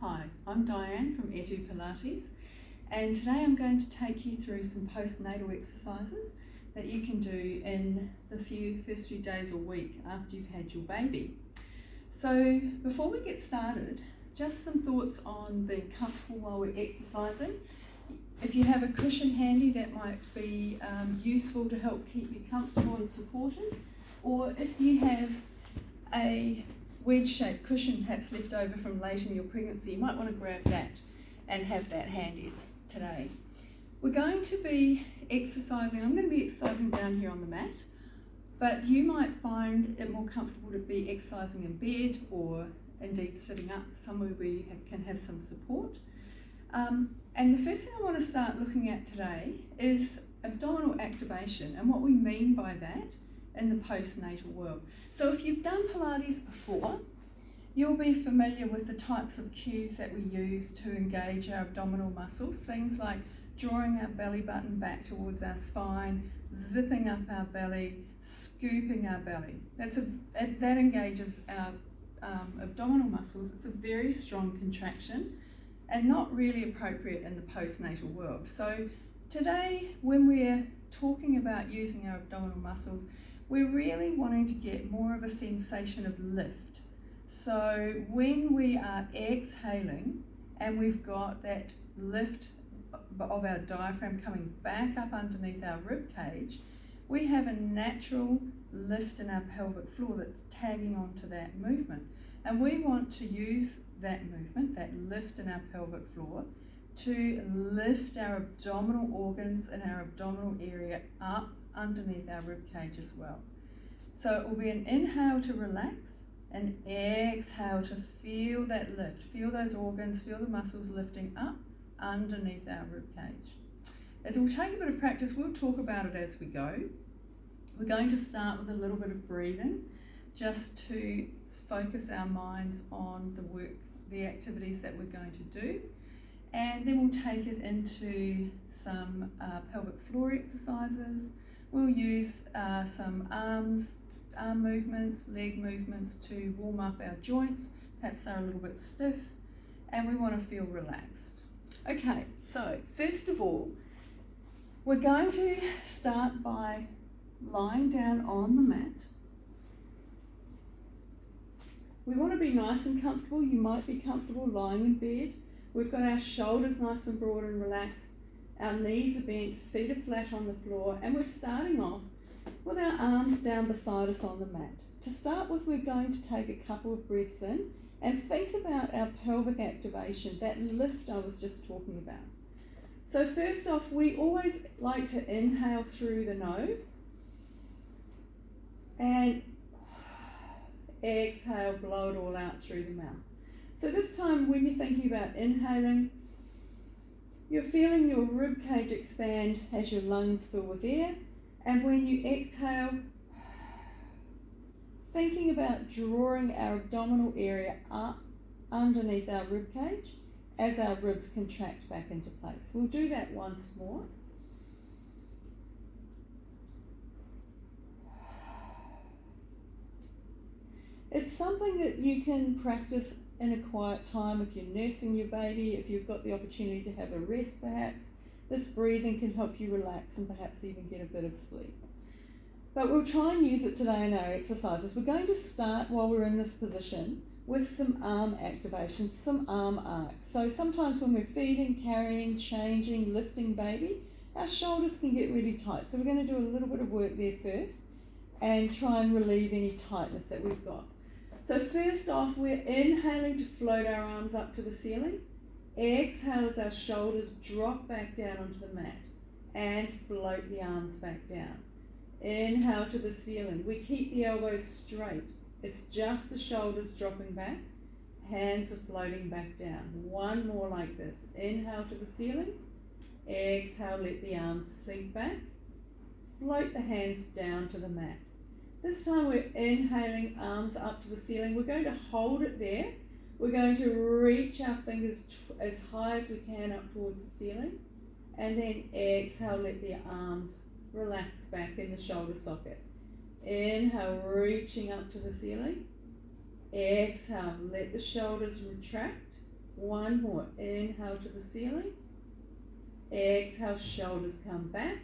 Hi, I'm Diane from Etu Pilates, and today I'm going to take you through some postnatal exercises that you can do in the first few days or week after you've had your baby. So before we get started, just some thoughts on being comfortable while we're exercising. If you have a cushion handy, that might be useful to help keep you comfortable and supported, or if you have a wedge-shaped cushion perhaps left over from late in your pregnancy, you might want to grab that and have that handy today. We're going to be exercising, I'm going to be exercising down here on the mat, but you might find it more comfortable to be exercising in bed or indeed sitting up somewhere where you can have some support. And the first thing I want to start looking at today is abdominal activation and what we mean by that in the postnatal world. So if you've done Pilates before, you'll be familiar with the types of cues that we use to engage our abdominal muscles, things like drawing our belly button back towards our spine, zipping up our belly, scooping our belly. That engages our abdominal muscles. It's a very strong contraction and not really appropriate in the postnatal world. So today, when we're talking about using our abdominal muscles, we're really wanting to get more of a sensation of lift. So when we are exhaling and we've got that lift of our diaphragm coming back up underneath our rib cage, we have a natural lift in our pelvic floor that's tagging onto that movement. And we want to use that movement, that lift in our pelvic floor, to lift our abdominal organs and our abdominal area up underneath our rib cage as well. So it will be an inhale to relax, an exhale to feel that lift, feel those organs, feel the muscles lifting up underneath our rib cage. It will take a bit of practice. We'll talk about it as we go. We're going to start with a little bit of breathing just to focus our minds on the activities that we're going to do. And then we'll take it into some pelvic floor exercises. We'll use some arm movements, leg movements to warm up our joints. Perhaps they're a little bit stiff and we want to feel relaxed. Okay, so first of all, we're going to start by lying down on the mat. We want to be nice and comfortable. You might be comfortable lying in bed. We've got our shoulders nice and broad and relaxed. Our knees are bent, feet are flat on the floor, and we're starting off with our arms down beside us on the mat. To start with, we're going to take a couple of breaths in and think about our pelvic activation, that lift I was just talking about. So first off, we always like to inhale through the nose and exhale, blow it all out through the mouth. So this time when you're thinking about inhaling, you're feeling your rib cage expand as your lungs fill with air, and when you exhale, thinking about drawing our abdominal area up underneath our rib cage as our ribs contract back into place. We'll do that once more. It's something that you can practice in a quiet time if you're nursing your baby, if you've got the opportunity to have a rest perhaps. This breathing can help you relax and perhaps even get a bit of sleep. But we'll try and use it today in our exercises. We're going to start while we're in this position with some arm activations, some arm arcs. So sometimes when we're feeding, carrying, changing, lifting baby, our shoulders can get really tight. So we're going to do a little bit of work there first and try and relieve any tightness that we've got. So first off, we're inhaling to float our arms up to the ceiling. Exhale as our shoulders drop back down onto the mat and float the arms back down. Inhale to the ceiling. We keep the elbows straight. It's just the shoulders dropping back. Hands are floating back down. One more like this. Inhale to the ceiling. Exhale, let the arms sink back. Float the hands down to the mat. This time we're inhaling, arms up to the ceiling. We're going to hold it there. We're going to reach our fingers as high as we can up towards the ceiling. And then exhale, let the arms relax back in the shoulder socket. Inhale, reaching up to the ceiling. Exhale, let the shoulders retract. One more. Inhale to the ceiling. Exhale, shoulders come back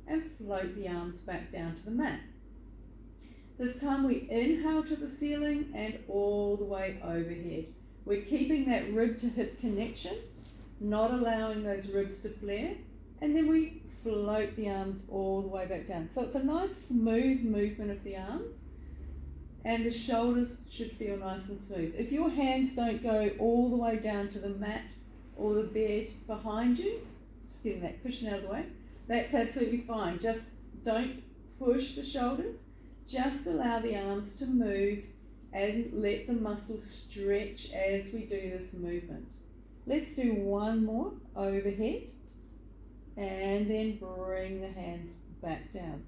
and float the arms back down to the mat. This time we inhale to the ceiling and all the way overhead. We're keeping that rib to hip connection, not allowing those ribs to flare, and then we float the arms all the way back down. So it's a nice smooth movement of the arms, and the shoulders should feel nice and smooth. If your hands don't go all the way down to the mat or the bed behind you, just getting that cushion out of the way, that's absolutely fine. Just don't push the shoulders, just allow the arms to move and let the muscles stretch as we do this movement. Let's do one more overhead and then bring the hands back down.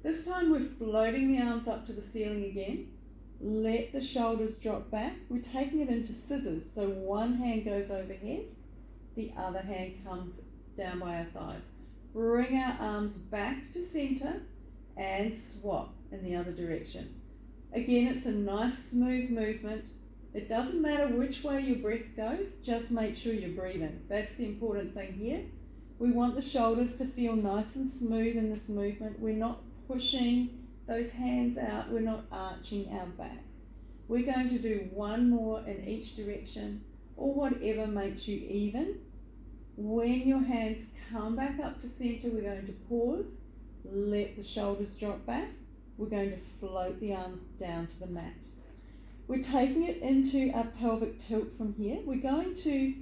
This time we're floating the arms up to the ceiling again. Let the shoulders drop back. We're taking it into scissors. So one hand goes overhead, the other hand comes down by our thighs. Bring our arms back to center and swap in the other direction. Again, it's a nice smooth movement. It doesn't matter which way your breath goes, just make sure you're breathing. That's the important thing here. We want the shoulders to feel nice and smooth in this movement. We're not pushing those hands out, we're not arching our back. We're going to do one more in each direction, or whatever makes you even. When your hands come back up to center, we're going to pause, let the shoulders drop back. We're going to float the arms down to the mat. We're taking it into our pelvic tilt from here. We're going to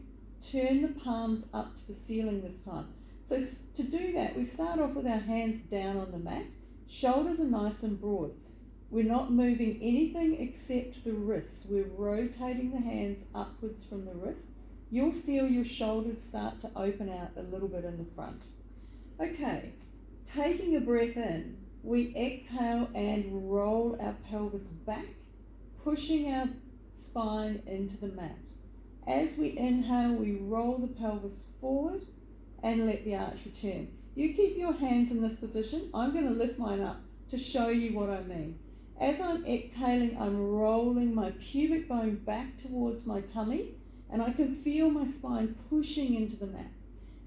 turn the palms up to the ceiling this time. So to do that, we start off with our hands down on the mat. Shoulders are nice and broad. We're not moving anything except the wrists. We're rotating the hands upwards from the wrist. You'll feel your shoulders start to open out a little bit in the front. Okay, taking a breath in, we exhale and roll our pelvis back, pushing our spine into the mat. As we inhale, we roll the pelvis forward and let the arch return. You keep your hands in this position. I'm going to lift mine up to show you what I mean. As I'm exhaling, I'm rolling my pubic bone back towards my tummy, and I can feel my spine pushing into the mat.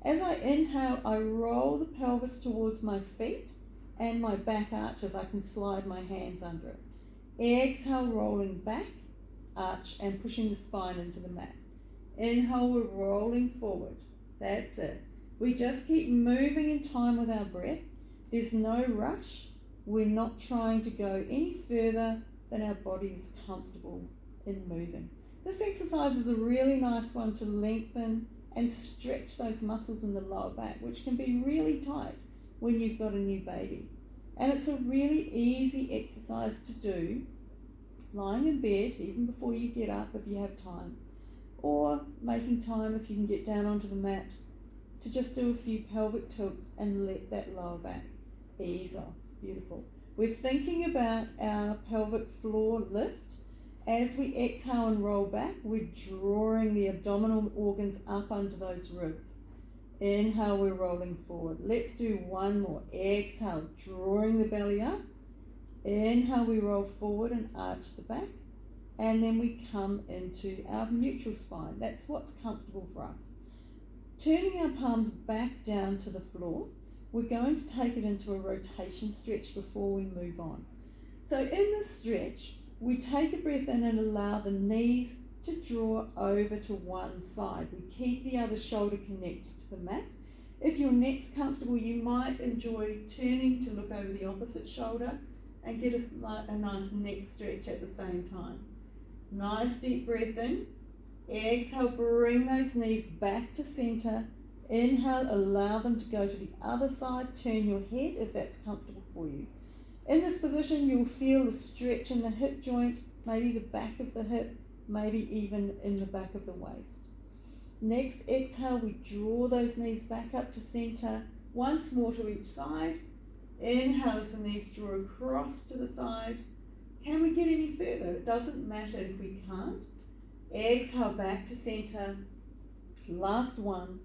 As I inhale, I roll the pelvis towards my feet and my back arches. I can slide my hands under it. Exhale, rolling back, arch, and pushing the spine into the mat. Inhale, we're rolling forward. That's it. We just keep moving in time with our breath. There's no rush. We're not trying to go any further than our body is comfortable in moving. This exercise is a really nice one to lengthen and stretch those muscles in the lower back, which can be really tight when you've got a new baby. And it's a really easy exercise to do lying in bed, even before you get up if you have time, or making time if you can get down onto the mat to just do a few pelvic tilts and let that lower back ease off. Beautiful. We're thinking about our pelvic floor lift. As we exhale and roll back, we're drawing the abdominal organs up under those ribs. Inhale, we're rolling forward. Let's do one more. Exhale, drawing the belly up. Inhale, we roll forward and arch the back. And then we come into our neutral spine. That's what's comfortable for us. Turning our palms back down to the floor, we're going to take it into a rotation stretch before we move on. So in this stretch, we take a breath in and allow the knees to draw over to one side. We keep the other shoulder connected to the mat. If your neck's comfortable, you might enjoy turning to look over the opposite shoulder and get a nice neck stretch at the same time. Nice deep breath in. Exhale, bring those knees back to center. Inhale, allow them to go to the other side. Turn your head if that's comfortable for you. In this position, you'll feel the stretch in the hip joint, maybe the back of the hip, maybe even in the back of the waist. Next, exhale, we draw those knees back up to center, once more to each side. Inhale as the knees draw across to the side. Can we get any further? It doesn't matter if we can't. Exhale, back to center. Last one.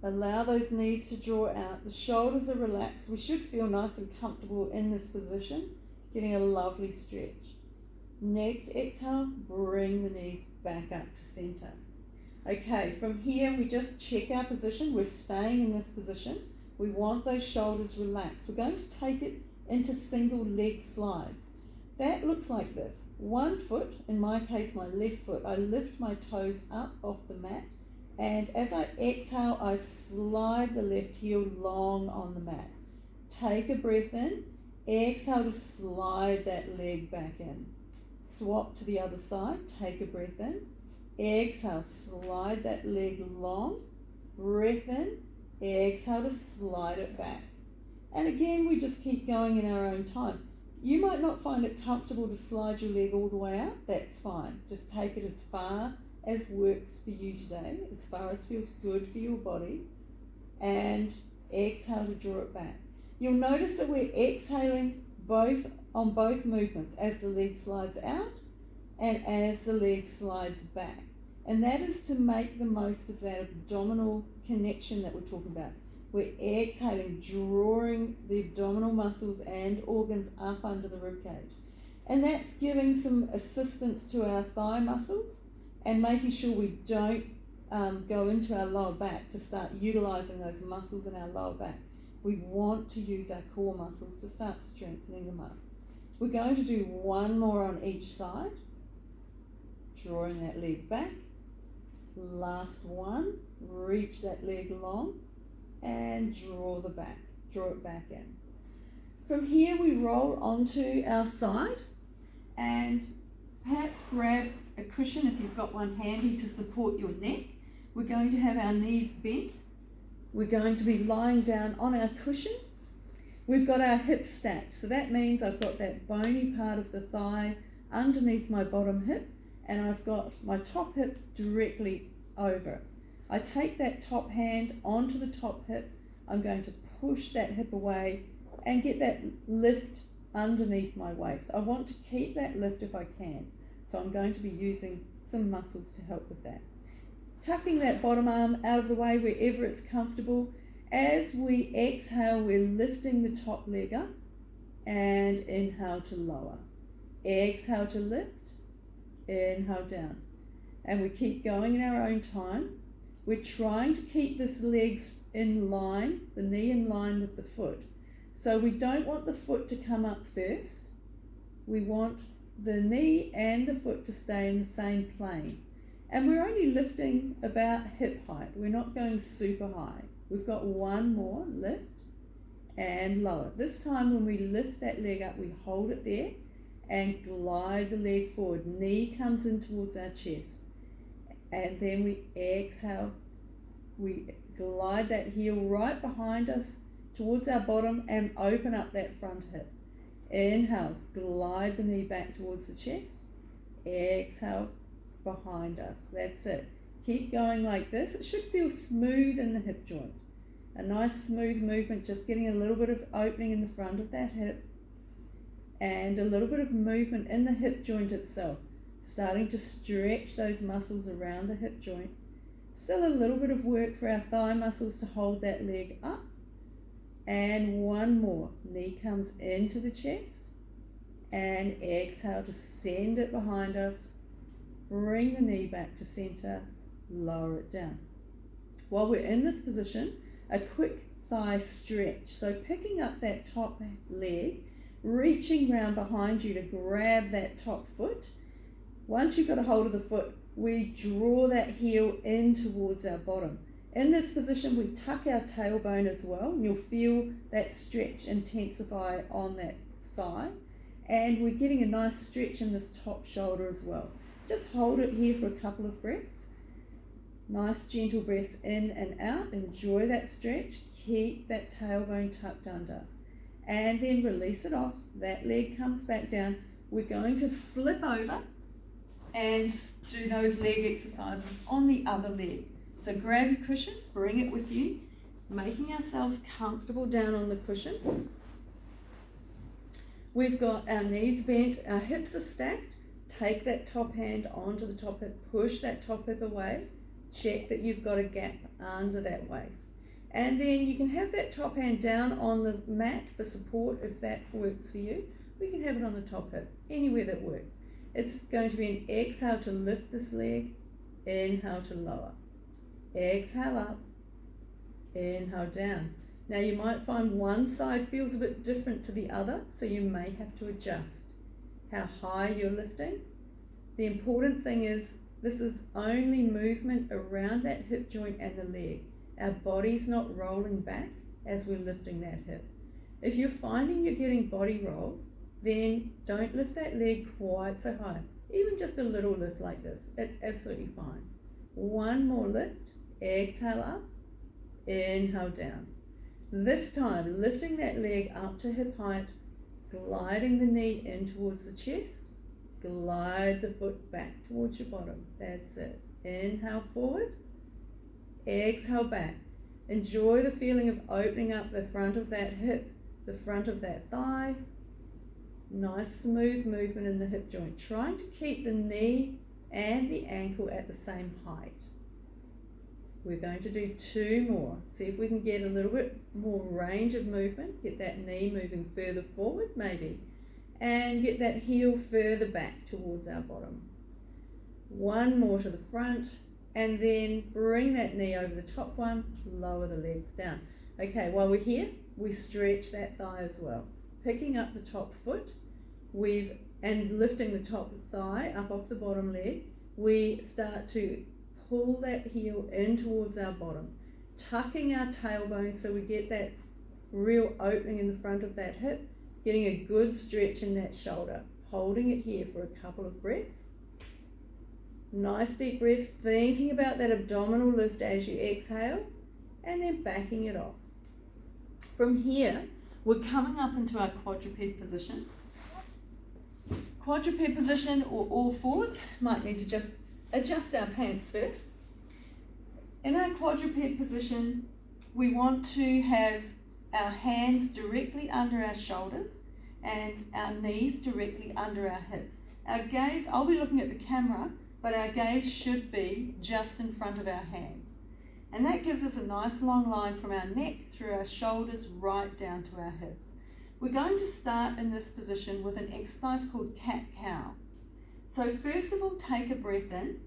Allow those knees to draw out. The shoulders are relaxed. We should feel nice and comfortable in this position, getting a lovely stretch. Next, exhale, bring the knees back up to center. Okay, from here we just check our position. We're staying in this position. We want those shoulders relaxed. We're going to take it into single leg slides. That looks like this. One foot, in my case my left foot, I lift my toes up off the mat, and as I exhale I slide the left heel long on the mat. Take a breath in, exhale to slide that leg back in. Swap to the other side, take a breath in, exhale, slide that leg long, breath in, exhale to slide it back. And again, we just keep going in our own time. You might not find it comfortable to slide your leg all the way out, that's fine. Just take it as far as works for you today, as far as feels good for your body, and exhale to draw it back. You'll notice that we're exhaling on both movements, as the leg slides out and as the leg slides back. And that is to make the most of that abdominal connection that we're talking about. We're exhaling, drawing the abdominal muscles and organs up under the ribcage. And that's giving some assistance to our thigh muscles and making sure we don't go into our lower back to start utilizing those muscles in our lower back. We want to use our core muscles to start strengthening them up. We're going to do one more on each side, drawing that leg back. Last one, reach that leg long and draw it back in. From here we roll onto our side and perhaps grab a cushion if you've got one handy to support your neck. We're going to have our knees bent. We're going to be lying down on our cushion. We've got our hips stacked, so that means I've got that bony part of the thigh underneath my bottom hip, and I've got my top hip directly over it. I take that top hand onto the top hip. I'm going to push that hip away and get that lift underneath my waist. I want to keep that lift if I can, so I'm going to be using some muscles to help with that. Tucking that bottom arm out of the way wherever it's comfortable. As we exhale, we're lifting the top leg up and inhale to lower. Exhale to lift, inhale down. And we keep going in our own time. We're trying to keep this leg in line, the knee in line with the foot. So we don't want the foot to come up first. We want the knee and the foot to stay in the same plane. And we're only lifting about hip height. We're not going super high. We've got one more, lift and lower. This time when we lift that leg up, we hold it there and glide the leg forward. Knee comes in towards our chest. And then we exhale. We glide that heel right behind us towards our bottom and open up that front hip. Inhale, glide the knee back towards the chest. Exhale, behind us. That's it. Keep going like this. It should feel smooth in the hip joint. A nice smooth movement, just getting a little bit of opening in the front of that hip and a little bit of movement in the hip joint itself, starting to stretch those muscles around the hip joint. Still a little bit of work for our thigh muscles to hold that leg up. And one more. Knee comes into the chest and exhale to send it behind us. Bring the knee back to center, lower it down. While we're in this position, a quick thigh stretch. So picking up that top leg, reaching round behind you to grab that top foot. Once you've got a hold of the foot, we draw that heel in towards our bottom. In this position, we tuck our tailbone as well, and you'll feel that stretch intensify on that thigh. And we're getting a nice stretch in this top shoulder as well. Just hold it here for a couple of breaths. Nice gentle breaths in and out. Enjoy that stretch. Keep that tailbone tucked under. And then release it off. That leg comes back down. We're going to flip over and do those leg exercises on the other leg. So grab your cushion, bring it with you, making ourselves comfortable down on the cushion. We've got our knees bent, our hips are stacked. Take that top hand onto the top hip, push that top hip away. Check that you've got a gap under that waist. And then you can have that top hand down on the mat for support if that works for you. We can have it on the top hip, anywhere that works. It's going to be an exhale to lift this leg Inhale to lower. Exhale up. Inhale down. Now you might find one side feels a bit different to the other, so you may have to adjust how high you're lifting. The important thing is this is only movement around that hip joint and the leg. Our body's not rolling back as we're lifting that hip. If you're finding you're getting body roll, then don't lift that leg quite so high. Even just a little lift like this, it's absolutely fine. One more lift, exhale up, inhale down. This time, lifting that leg up to hip height, gliding the knee in towards the chest, glide the foot back towards your bottom. That's it. Inhale forward, exhale back. Enjoy the feeling of opening up the front of that hip, the front of that thigh. Nice smooth movement in the hip joint. Trying to keep the knee and the ankle at the same height. We're going to do 2 more. See if we can get a little bit more range of movement. Get that knee moving further forward maybe. And get that heel further back towards our bottom. 1 more to the front. And then bring that knee over the top one. Lower the legs down. Okay, while we're here, we stretch that thigh as well. Picking up the top foot. And lifting the top thigh up off the bottom leg. We start to pull that heel in towards our bottom, tucking our tailbone so we get that real opening in the front of that hip, getting a good stretch in that shoulder, holding it here for a couple of breaths. Nice deep breaths, thinking about that abdominal lift as you exhale, and then backing it off. From here, we're coming up into our quadruped position. Quadruped position or all fours, might need to just adjust our pants first. In our quadruped position, we want to have our hands directly under our shoulders and our knees directly under our hips. Our gaze, I'll be looking at the camera, but our gaze should be just in front of our hands. And that gives us a nice long line from our neck through our shoulders right down to our hips. We're going to start in this position with an exercise called cat-cow. So first of all, take a breath in.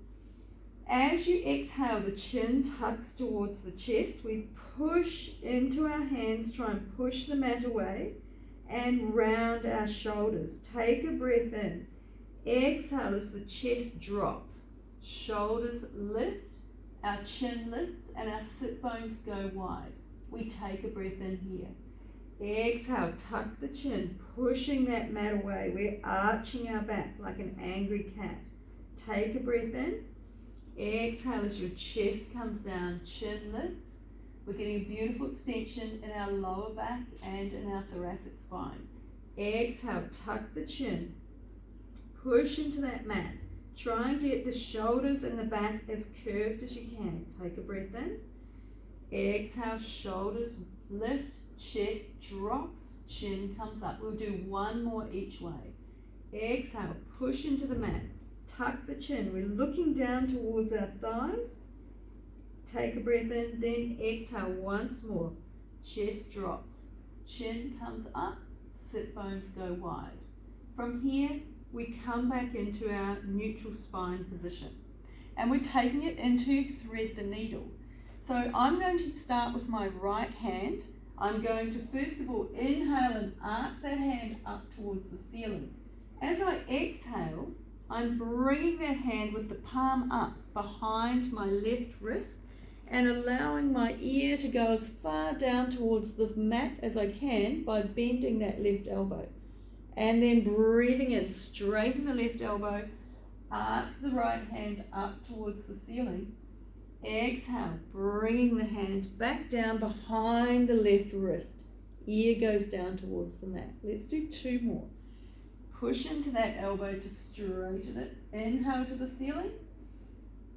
As you exhale, the chin tucks towards the chest. We push into our hands, try and push the mat away and round our shoulders. Take a breath in. Exhale as the chest drops. Shoulders lift, our chin lifts and our sit bones go wide. We take a breath in here. Exhale, tuck the chin, pushing that mat away. We're arching our back like an angry cat. Take a breath in. Exhale as your chest comes down, chin lifts. We're getting a beautiful extension in our lower back and in our thoracic spine. Exhale, tuck the chin. Push into that mat. Try and get the shoulders and the back as curved as you can. Take a breath in. Exhale, shoulders lift. Chest drops, chin comes up. We'll do 1 more each way. Exhale, push into the mat. Tuck the chin. We're looking down towards our thighs. Take a breath in, then exhale once more. Chest drops, chin comes up, sit bones go wide. From here, we come back into our neutral spine position. And we're taking it into thread the needle. So I'm going to start with my right hand. I'm going to first of all inhale and arc that hand up towards the ceiling. As I exhale, I'm bringing that hand with the palm up behind my left wrist and allowing my ear to go as far down towards the mat as I can by bending that left elbow. And then breathing in, straighten the left elbow, arc the right hand up towards the ceiling. Exhale, bringing the hand back down behind the left wrist. Ear goes down towards the mat. Let's do 2 more. Push into that elbow to straighten it. Inhale to the ceiling.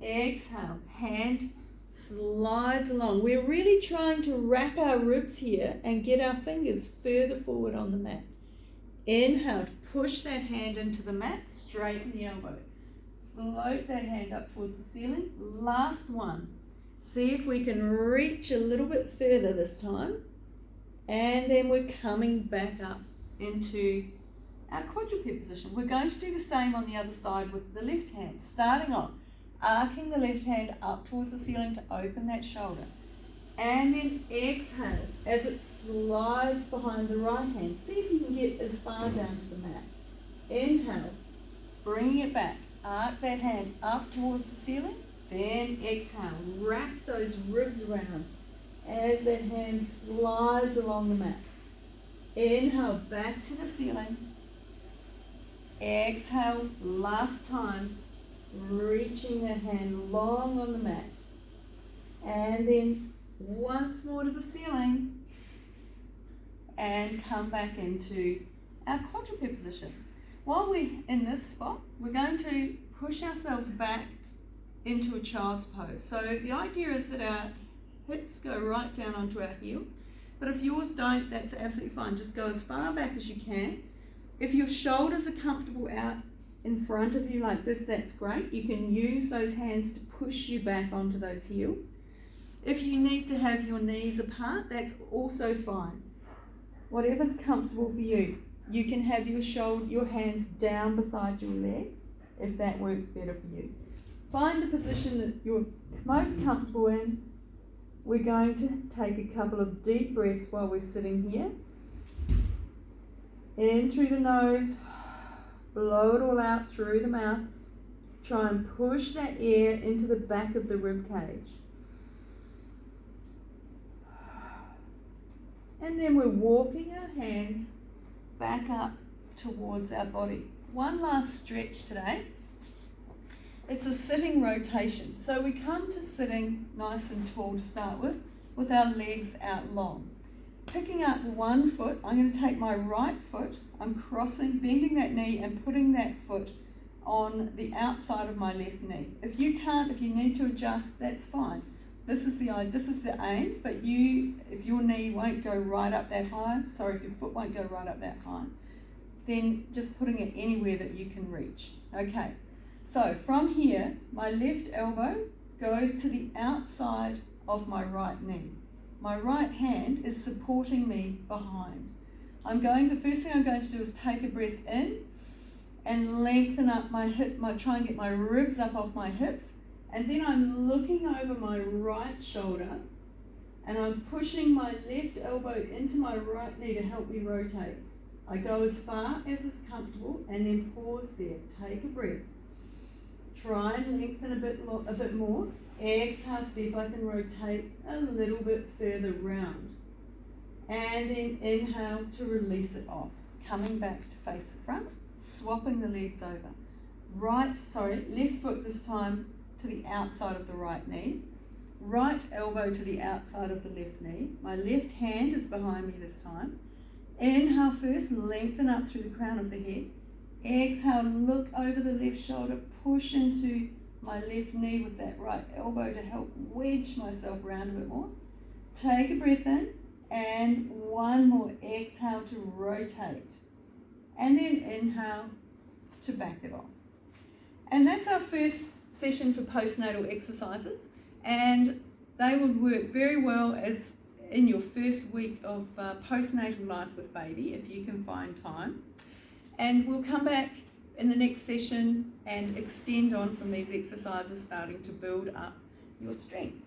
Exhale, hand slides along. We're really trying to wrap our ribs here and get our fingers further forward on the mat. Inhale to push that hand into the mat, straighten the elbow. Float that hand up towards the ceiling. Last one. See if we can reach a little bit further this time. And then we're coming back up into our quadruped position. We're going to do the same on the other side with the left hand. Starting off, arcing the left hand up towards the ceiling to open that shoulder. And then exhale as it slides behind the right hand. See if you can get as far down to the mat. Inhale, bringing it back. Arc that hand up towards the ceiling. Then exhale, wrap those ribs around as that hand slides along the mat. Inhale, back to the ceiling. Exhale, last time, reaching that hand long on the mat. And then once more to the ceiling. And come back into our quadruped position. While we're in this spot, we're going to push ourselves back into a child's pose. So the idea is that our hips go right down onto our heels, but if yours don't, that's absolutely fine. Just go as far back as you can. If your shoulders are comfortable out in front of you like this, that's great. You can use those hands to push you back onto those heels. If you need to have your knees apart, that's also fine. Whatever's comfortable for you. You can have your hands down beside your legs if that works better for you. Find the position that you're most comfortable in. We're going to take a couple of deep breaths while we're sitting here. In through the nose, blow it all out through the mouth. Try and push that air into the back of the rib cage. And then we're walking our hands back up towards our body. One last stretch today. It's a sitting rotation. So we come to sitting nice and tall to start with our legs out long. Picking up one foot, I'm going to take my right foot, I'm crossing, bending that knee and putting that foot on the outside of my left knee. If you need to adjust, that's fine. This is the aim, but if your knee won't go right up that high, if your foot won't go right up that high, then just putting it anywhere that you can reach. Okay, so from here, my left elbow goes to the outside of my right knee. My right hand is supporting me behind. The first thing I'm going to do is take a breath in and lengthen up my hip, try and get my ribs up off my hips. And then I'm looking over my right shoulder and I'm pushing my left elbow into my right knee to help me rotate. I go as far as is comfortable and then pause there. Take a breath. Try and lengthen a bit more. Exhale, see if I can rotate a little bit further round. And then inhale to release it off. Coming back to face the front, swapping the legs over. Left foot this time to the outside of the right knee. Right elbow to the outside of the left knee. My left hand is behind me this time. Inhale first, lengthen up through the crown of the head. Exhale, look over the left shoulder, push into my left knee with that right elbow to help wedge myself around a bit more. Take a breath in and one more. Exhale to rotate. And then inhale to back it off. And that's our first session for postnatal exercises, and they would work very well as in your first week of postnatal life with baby if you can find time. And we'll come back in the next session and extend on from these exercises, starting to build up your strength.